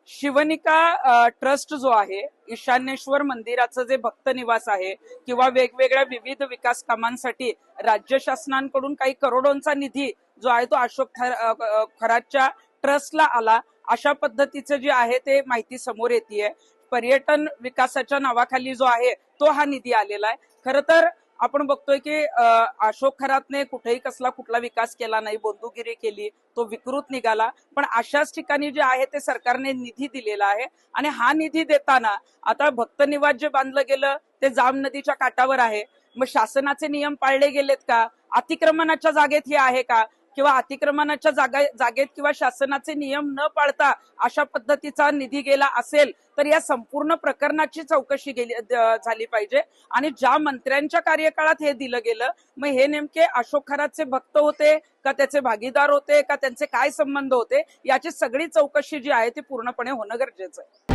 Shivnika trust जो आहे, ईशान्येश्वर मंदिराचं जे भक्त निवास आहे किंवा वेगवेगळ्या विविध विकास कामांसाठी राज्य शासनाकडून काही करोडोंचा निधी जो आहे तो अशोक खरातच्या ट्रस्टला आला, अशा पद्धतीचं जे आहे ते माहिती समोर येते। पर्यटन विकासाच्या नावाखाली जो आहे तो हा निधी आलेला आहे। खरं तर आपण बघतोय की अशोक खरातने कुठेही कुठला विकास केला नाही, बंधुगिरी केली, तो विकृत निघाला। पण अशाच ठिकाणी जे आहे ते सरकारने निधी दिलेला आहे आणि हा निधी देताना आता भक्त निवास जे बांधलं गेलं ते जाम नदीच्या काठावर आहे। मग शासनाचे नियम पाळले गेलेत का? अतिक्रमणाच्या जागेत हे आहे का? किंवा अतिक्रमणाच्या जागेत किंवा शासनाचे नियम न पाळता अशा पद्धतीचा निधी गेला असेल तर या संपूर्ण प्रकरणाची चौकशी झाली पाहिजे। आणि ज्या मंत्र्यांच्या कार्यकाळात हे दिलं गेलं, मग हे नेमके अशोक खरातचे भक्त होते का, त्याचे भागीदार होते का, त्यांचे काय संबंध होते, याची सगळी चौकशी जी आहे ती पूर्णपणे होणं गरजेचं आहे।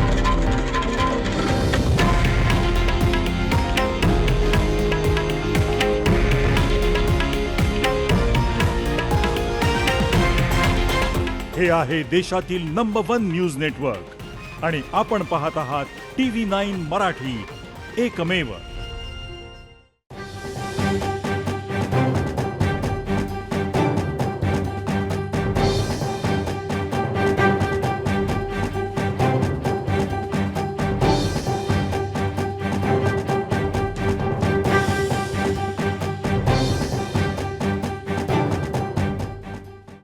हे आहे देशातील नंबर 1 न्यूज नेटवर्क आणि आपण पाहत आहात TV9 मराठी, एकमेव।